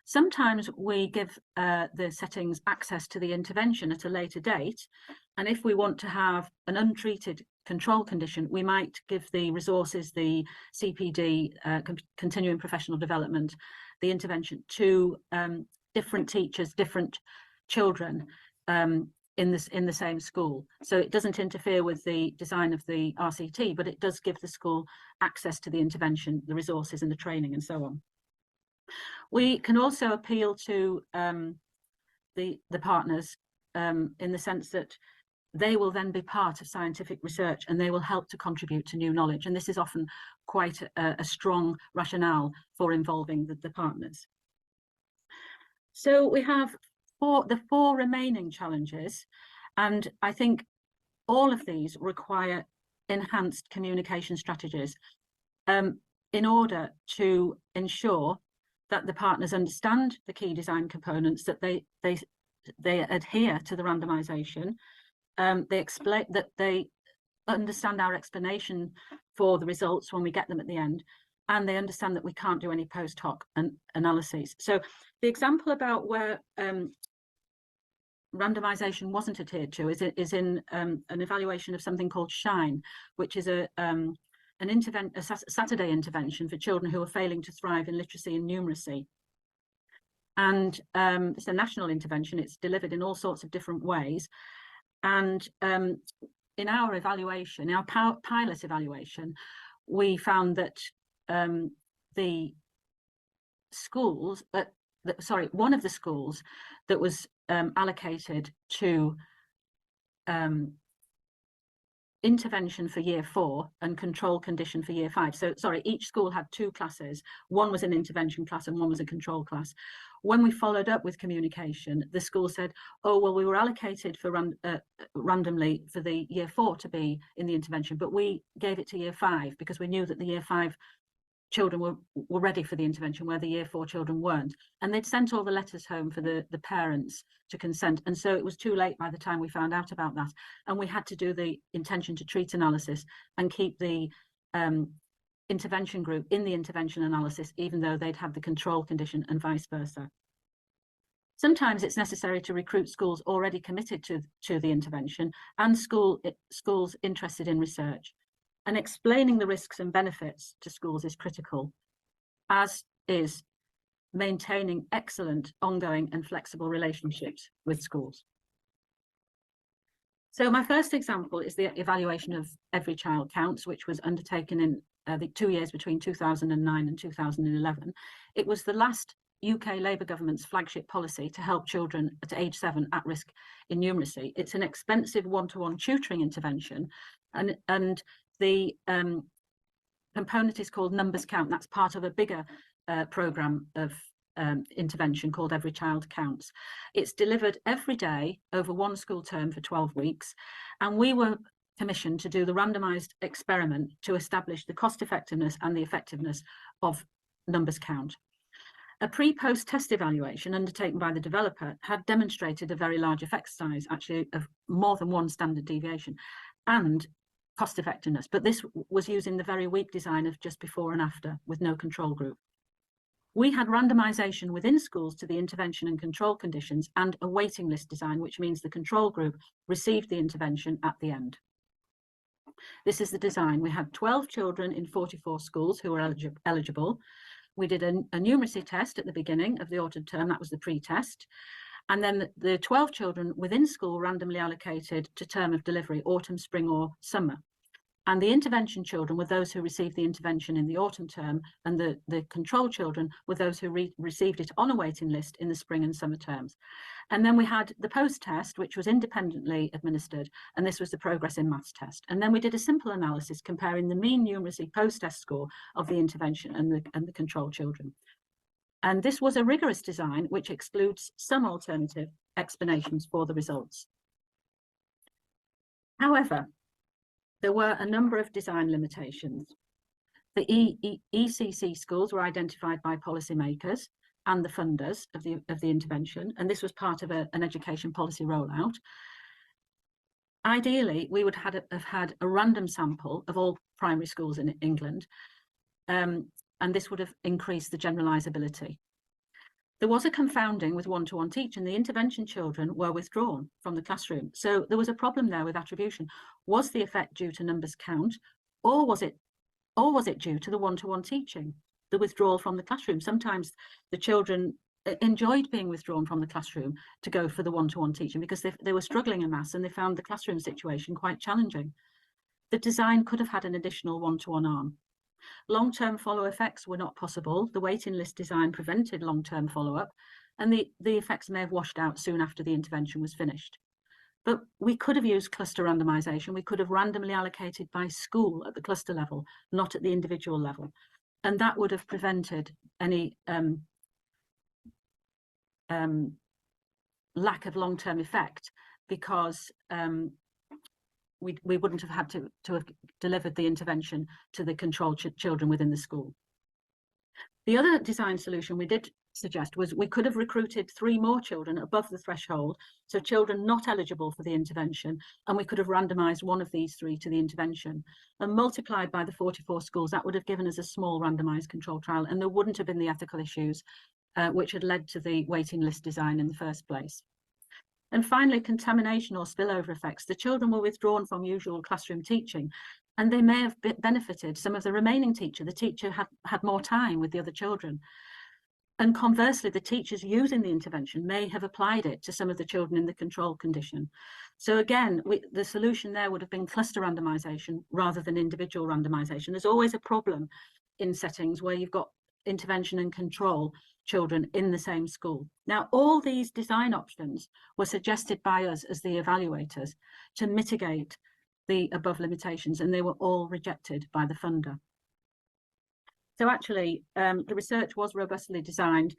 Sometimes we give the settings access to the intervention at a later date, and if we want to have an untreated control condition, we might give the resources, the CPD, continuing professional development, the intervention to different teachers, different children in the same school. So it doesn't interfere with the design of the RCT, but it does give the school access to the intervention, the resources and the training and so on. We can also appeal to the partners in the sense that they will then be part of scientific research and they will help to contribute to new knowledge. And this is often quite a strong rationale for involving the partners. So we have the four remaining challenges, and I think all of these require enhanced communication strategies in order to ensure that the partners understand the key design components, that they adhere to the randomization, they explain that they understand our explanation for the results when we get them at the end, and they understand that we can't do any post hoc analyses. So the example about where randomization wasn't adhered to is in an evaluation of something called SHINE, which is a Saturday intervention for children who are failing to thrive in literacy and numeracy. And it's a national intervention. It's delivered in all sorts of different ways. And in our evaluation, our pilot evaluation, we found that the schools, one of the schools that was allocated to intervention for year 4 and control condition for year 5. So sorry, each school had 2 classes. One was an intervention class and one was a control class. When we followed up with communication, the school said, oh, well, we were allocated for randomly for the year 4 to be in the intervention, but we gave it to year 5 because we knew that the year 5 children were ready for the intervention where the year 4 children weren't. And they'd sent all the letters home for the parents to consent. And so it was too late by the time we found out about that. And we had to do the intention to treat analysis and keep the intervention group in the intervention analysis, even though they'd had the control condition and vice versa. Sometimes it's necessary to recruit schools already committed to the intervention and schools interested in research. And explaining the risks and benefits to schools is critical, as is maintaining excellent, ongoing and flexible relationships with schools. So my first example is the evaluation of Every Child Counts, which was undertaken in the 2 years between 2009 and 2011. It was the last UK Labour government's flagship policy to help children at age 7 at risk in numeracy. It's an expensive one-to-one tutoring intervention, and the component is called Numbers Count. That's part of a bigger programme of intervention called Every Child Counts. It's delivered every day over 1 school term for 12 weeks. And we were commissioned to do the randomised experiment to establish the cost effectiveness and the effectiveness of Numbers Count. A pre-post test evaluation undertaken by the developer had demonstrated a very large effect size, actually of more than 1 standard deviation, and cost effectiveness, but this was using the very weak design of just before and after with no control group. We had randomization within schools to the intervention and control conditions and a waiting list design, which means the control group received the intervention at the end. This is the design. We had 12 children in 44 schools who were eligible. We did a numeracy test at the beginning of the autumn term, that was the pre-test. And then the 12 children within school randomly allocated to term of delivery, autumn, spring or summer. And the intervention children were those who received the intervention in the autumn term, and the control children were those who received it on a waiting list in the spring and summer terms. And then we had the post-test, which was independently administered, and this was the progress in maths test. And then we did a simple analysis comparing the mean numeracy post-test score of the intervention and the control children. And this was a rigorous design which excludes some alternative explanations for the results. However, there were a number of design limitations. The ECC schools were identified by policymakers and the funders of the intervention, and this was part of an education policy rollout. Ideally, we would have had a random sample of all primary schools in England, and this would have increased the generalisability. There was a confounding with one-to-one teaching. The intervention children were withdrawn from the classroom. So there was a problem there with attribution. Was the effect due to numbers count, or was it due to the one-to-one teaching, the withdrawal from the classroom? Sometimes the children enjoyed being withdrawn from the classroom to go for the one-to-one teaching because they were struggling en masse and they found the classroom situation quite challenging. The design could have had an additional one-to-one arm. Long-term follow effects were not possible. The waiting list design prevented long-term follow-up, and the effects may have washed out soon after the intervention was finished. But we could have used cluster randomization. We could have randomly allocated by school at the cluster level, not at the individual level. And that would have prevented any lack of long-term effect, because we wouldn't have had to have delivered the intervention to the controlled children within the school. The other design solution we did suggest was we could have recruited 3 more children above the threshold, so children not eligible for the intervention, and we could have randomised one of these 3 to the intervention. And multiplied by the 44 schools, that would have given us a small randomised control trial, and there wouldn't have been the ethical issues which had led to the waiting list design in the first place. And finally, contamination or spillover effects. The children were withdrawn from usual classroom teaching, and they may have benefited some of the remaining teacher. The teacher had more time with the other children. And conversely, the teachers using the intervention may have applied it to some of the children in the control condition. So again, the solution there would have been cluster randomization rather than individual randomization. There's always a problem in settings where you've got intervention and control children in the same school. Now, all these design options were suggested by us as the evaluators to mitigate the above limitations, and they were all rejected by the funder. So actually, the research was robustly designed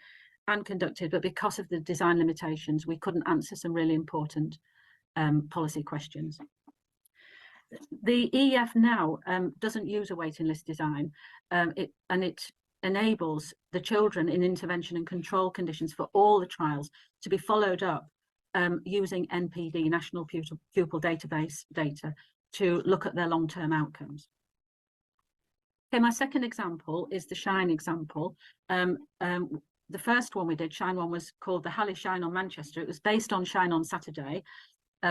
and conducted, but because of the design limitations, we couldn't answer some really important policy questions. The EEF now doesn't use a waiting list design, and it enables the children in intervention and control conditions for all the trials to be followed up using NPD, National Pupil Database data, to look at their long-term outcomes. Okay, my second example is the SHINE example. The first one we did, SHINE 1, was called the Halley Shine on Manchester. It was based on Shine on Saturday,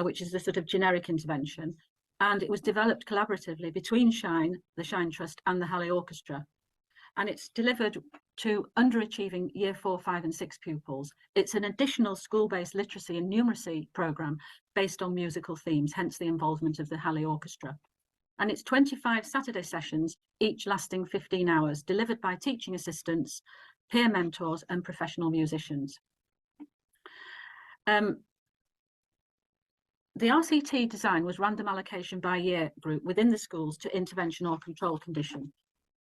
which is the sort of generic intervention. And it was developed collaboratively between SHINE, the SHINE Trust, and the Halley Orchestra. And it's delivered to underachieving Year 4, 5 and 6 pupils. It's an additional school-based literacy and numeracy programme based on musical themes, hence the involvement of the Halley Orchestra. And it's 25 Saturday sessions, each lasting 15 hours, delivered by teaching assistants, peer mentors and professional musicians. The RCT design was random allocation by year group within the schools to intervention or control condition.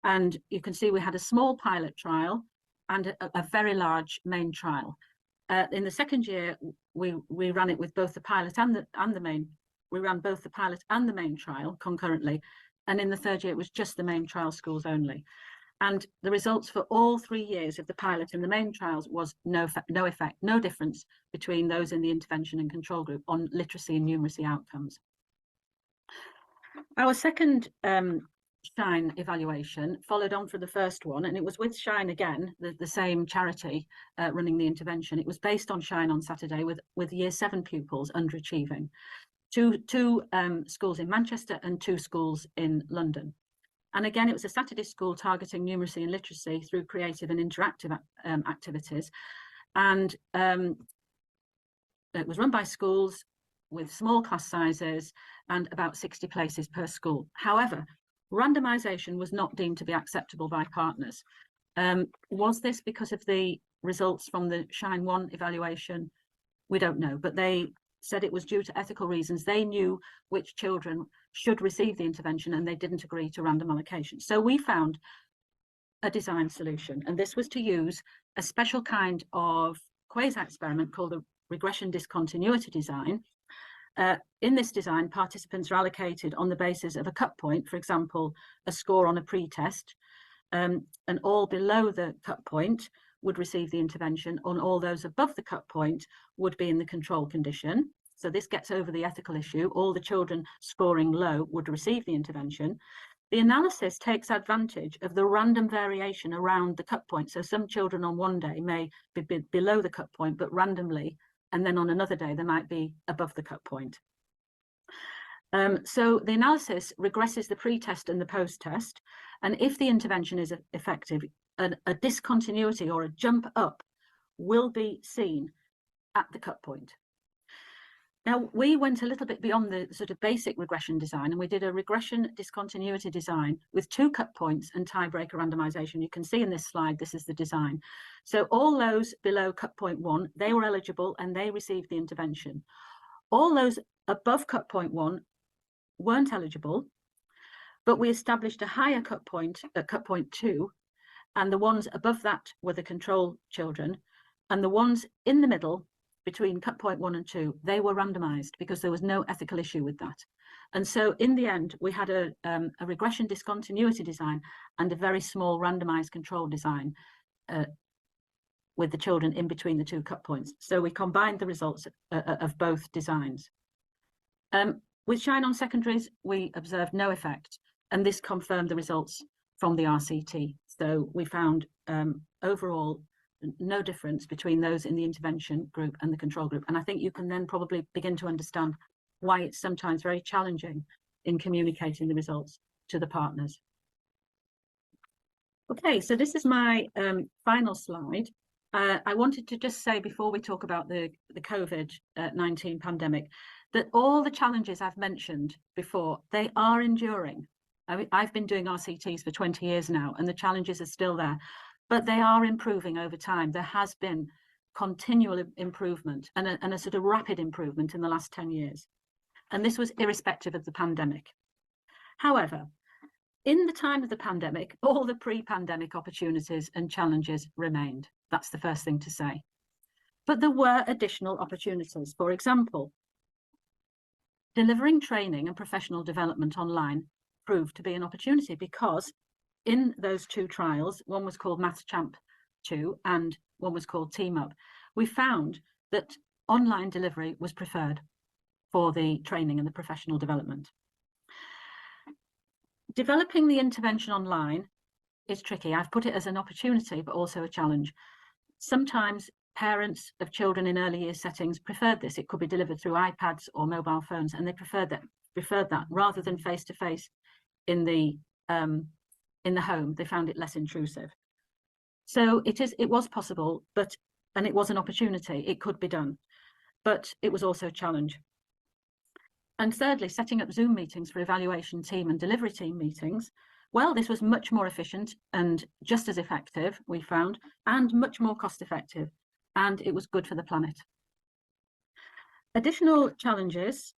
And you can see we had a small pilot trial and a very large main trial. In the second year, we ran it with both the pilot and the main. We ran both the pilot and the main trial concurrently. And in the third year, it was just the main trial schools only. And the results for all 3 years of the pilot and the main trials was no effect, no difference between those in the intervention and control group on literacy and numeracy outcomes. Our second SHINE evaluation followed on from the first one, and it was with SHINE again, the same charity running the intervention. It was based on SHINE on Saturday with Year 7 pupils underachieving. Two schools in Manchester and 2 schools in London. And again, it was a Saturday school targeting numeracy and literacy through creative and interactive activities. And it was run by schools with small class sizes and about 60 places per school. However, randomization was not deemed to be acceptable by partners. Was this because of the results from the SHINE 1 evaluation? We don't know, but they said it was due to ethical reasons. They knew which children should receive the intervention and they didn't agree to random allocation. So we found a design solution, and this was to use a special kind of quasi experiment called a regression discontinuity design. In this design, participants are allocated on the basis of a cut point, for example, a score on a pre-test, and all below the cut point would receive the intervention, and all those above the cut point would be in the control condition. So this gets over the ethical issue. All the children scoring low would receive the intervention. The analysis takes advantage of the random variation around the cut point. So some children on one day may be below the cut point, but randomly, and then on another day, they might be above the cut point. So the analysis regresses the pre-test and the post-test. And if the intervention is effective, a discontinuity or a jump up will be seen at the cut point. Now, we went a little bit beyond the sort of basic regression design, and we did a regression discontinuity design with 2 cut points and tiebreaker randomization. You can see in this slide, this is the design. So all those below cut point 1, they were eligible and they received the intervention. All those above cut point 1 weren't eligible, but we established a higher cut point at cut point 2, and the ones above that were the control children, and the ones in the middle between cut point 1 and 2, they were randomized because there was no ethical issue with that. And so in the end, we had a regression discontinuity design and a very small randomized control design with the children in between the 2 cut points. So we combined the results of both designs. With Shine on secondaries, we observed no effect, and this confirmed the results from the RCT. So we found overall no difference between those in the intervention group and the control group. And I think you can then probably begin to understand why it's sometimes very challenging in communicating the results to the partners. Okay, so this is my final slide. I wanted to just say before we talk about the COVID-19 pandemic, that all the challenges I've mentioned before, they are enduring. I mean, I've been doing RCTs for 20 years now, and the challenges are still there, but they are improving over time. There has been continual improvement and a sort of rapid improvement in the last 10 years. And this was irrespective of the pandemic. However, in the time of the pandemic, all the pre-pandemic opportunities and challenges remained. That's the first thing to say. But there were additional opportunities. For example, delivering training and professional development online proved to be an opportunity because in those 2 trials, one was called Maths Champ 2 and one was called Team Up, we found that online delivery was preferred for the training and the professional development. Developing the intervention online is tricky. I've put it as an opportunity, but also a challenge. Sometimes parents of children in early year settings preferred this. It could be delivered through iPads or mobile phones, and they preferred that rather than face-to-face in the home. They found it less intrusive. So it was possible, and it was an opportunity. It could be done, but it was also a challenge. And thirdly, setting up Zoom meetings for evaluation team and delivery team meetings. Well, this was much more efficient and just as effective, we found, and much more cost effective, and it was good for the planet. Additional challenges,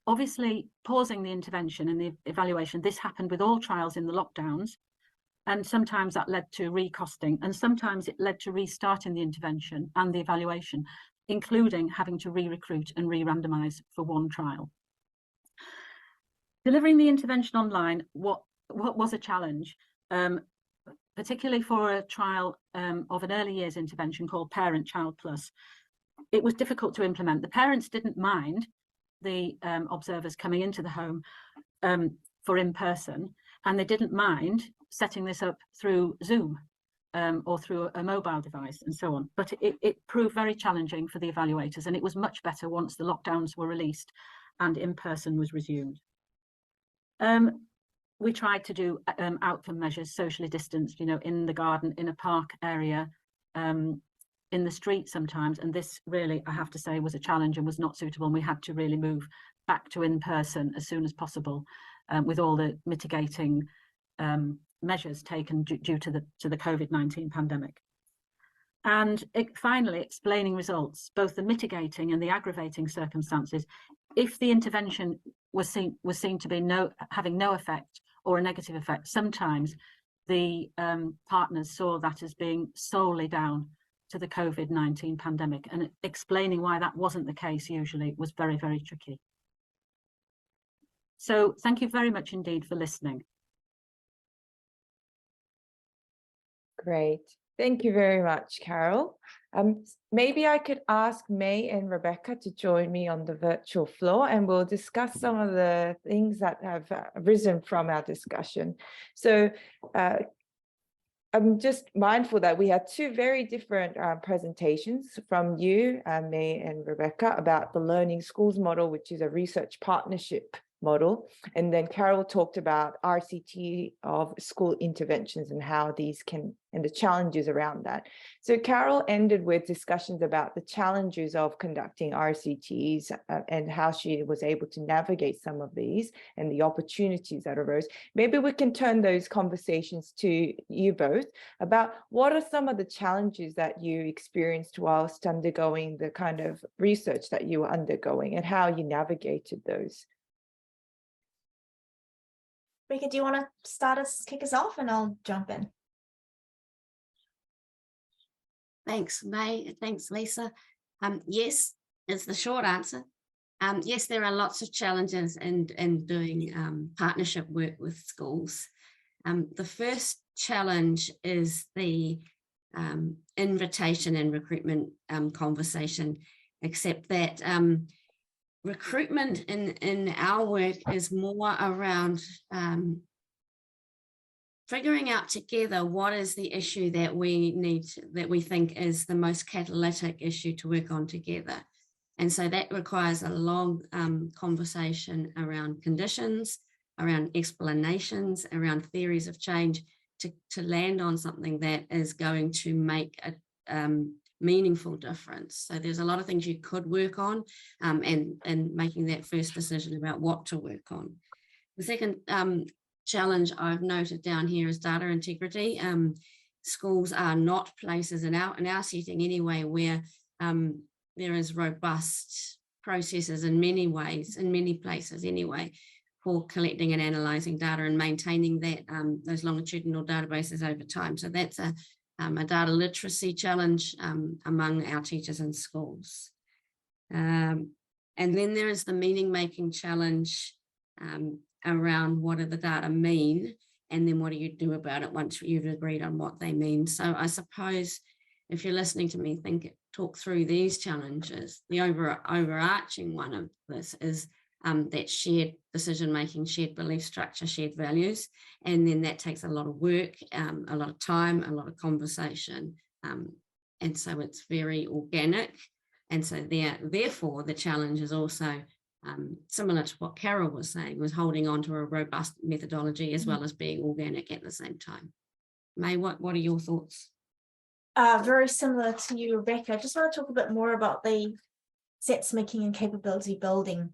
obviously pausing the intervention and the evaluation. This happened with all trials in the lockdowns, and sometimes that led to recosting, and sometimes it led to restarting the intervention and the evaluation, including having to re-recruit and re-randomize for one trial. Delivering the intervention online, what was a challenge, particularly for a trial of an early years intervention called Parent Child Plus. It was difficult to implement. The parents didn't mind the observers coming into the home for in-person, and they didn't mind setting this up through Zoom or through a mobile device and so on. But it proved very challenging for the evaluators, and it was much better once the lockdowns were released and in-person was resumed. We tried to do outcome measures, socially distanced, in the garden, in a park area, in the street sometimes. And this really, I have to say, was a challenge and was not suitable. And we had to really move back to in-person as soon as possible with all the mitigating measures taken due to the COVID-19 pandemic. And finally, explaining results, both the mitigating and the aggravating circumstances. If the intervention was seen to be having no effect or a negative effect, sometimes the partners saw that as being solely down to the COVID-19 pandemic, and explaining why that wasn't the case usually was very, very tricky. So thank you very much indeed for listening. Great. Thank you very much, Carole. Maybe I could ask May and Rebecca to join me on the virtual floor, and we'll discuss some of the things that have arisen from our discussion. So I'm just mindful that we had two very different presentations from you, May and Rebecca, about the Learning Schools model, which is a research partnership model. And then Carole talked about RCT of school interventions and how these can, and the challenges around that. So Carole ended with discussions about the challenges of conducting RCTs and how she was able to navigate some of these and the opportunities that arose. Maybe we can turn those conversations to you both about what are some of the challenges that you experienced whilst undergoing the kind of research that you were undergoing and how you navigated those. Rika, do you want to kick us off, and I'll jump in? Thanks, May. Thanks, Lisa. Yes, is the short answer. Yes, there are lots of challenges in doing partnership work with schools. The first challenge is the invitation and recruitment conversation, except that recruitment in our work is more around figuring out together what is the issue that we think is the most catalytic issue to work on together. And so that requires a long conversation around conditions, around explanations, around theories of change to land on something that is going to make a meaningful difference. So there's a lot of things you could work on and making that first decision about what to work on. The second challenge I've noted down here is data integrity. Schools are not places in our setting anyway where there is robust processes in many ways, in many places anyway, for collecting and analysing data and maintaining that those longitudinal databases over time. So that's a data literacy challenge among our teachers in schools. And then there is the meaning-making challenge around what do the data mean, and then what do you do about it once you've agreed on what they mean. So I suppose if you're listening to me talk through these challenges, the overarching one of this is that shared decision-making, shared belief structure, shared values. And then that takes a lot of work, a lot of time, a lot of conversation. And so it's very organic. And so therefore, the challenge is also similar to what Carole was saying, was holding on to a robust methodology as well as being organic at the same time. May, what are your thoughts? Very similar to you, Rebecca. I just want to talk a bit more about the sense making and capability building,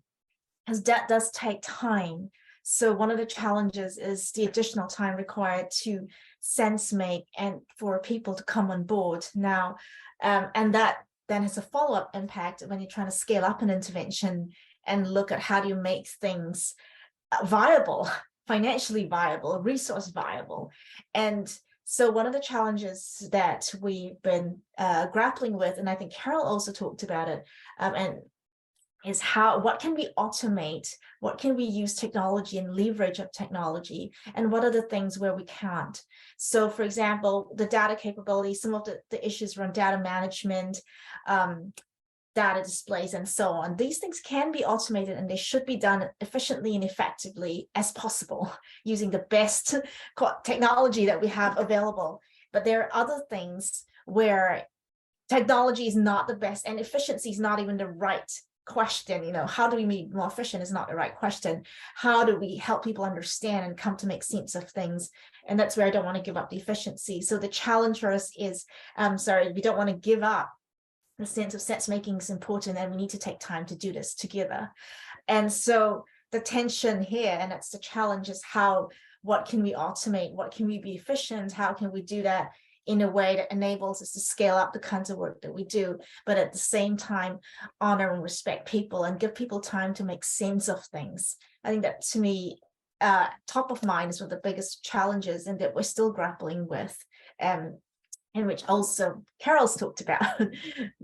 because that does take time. So one of the challenges is the additional time required to sense make and for people to come on board now. And that then has a follow-up impact when you're trying to scale up an intervention and look at how do you make things viable, financially viable, resource viable. And so one of the challenges that we've been grappling with, and I think Carole also talked about it, is what can we automate, what can we use technology and leverage of technology, and what are the things where we can't. So for example, the data capability, some of the issues around data management, data displays, and so on. These things can be automated, and they should be done efficiently and effectively as possible using the best technology that we have available. But there are other things where technology is not the best and efficiency is not even the right question. How do we be more efficient is not the right question. How do we help people understand and come to make sense of things? And that's where I don't want to give up the efficiency. So the challenge for us is, we don't want to give up the sense of sense making is important, and we need to take time to do this together. And so the tension here, and that's the challenge, is what can we automate? What can we be efficient? How can we do that in a way that enables us to scale up the kinds of work that we do, but at the same time, honor and respect people and give people time to make sense of things? I think that, to me, top of mind is one of the biggest challenges and that we're still grappling with. and which also Carole's talked about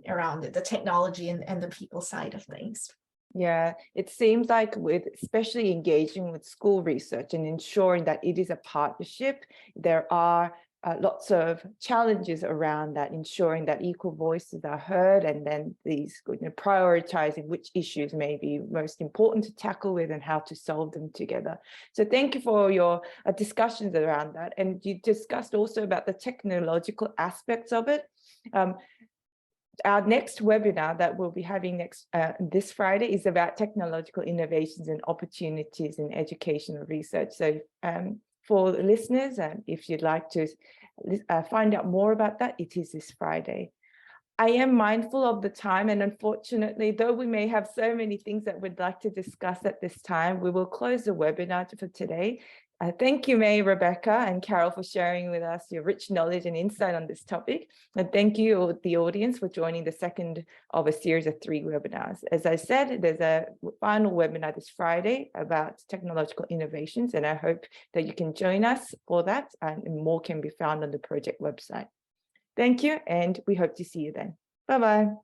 around the technology and the people side of things. Yeah, it seems like with especially engaging with school research and ensuring that it is a partnership, there are lots of challenges around that, ensuring that equal voices are heard, and then these prioritizing which issues may be most important to tackle with and how to solve them together. So thank you for your discussions around that. And you discussed also about the technological aspects of it. Our next webinar that we'll be having this Friday is about technological innovations and opportunities in educational research. So for the listeners, if you'd like to find out more about that, it is this Friday. I am mindful of the time, and unfortunately, though we may have so many things that we'd like to discuss at this time, we will close the webinar for today. Thank you, May, Rebecca, and Carole, for sharing with us your rich knowledge and insight on this topic. And thank you, the audience, for joining the second of a series of 3 webinars. As I said, there's a final webinar this Friday about technological innovations, and I hope that you can join us for that, and more can be found on the project website. Thank you, and we hope to see you then. Bye-bye.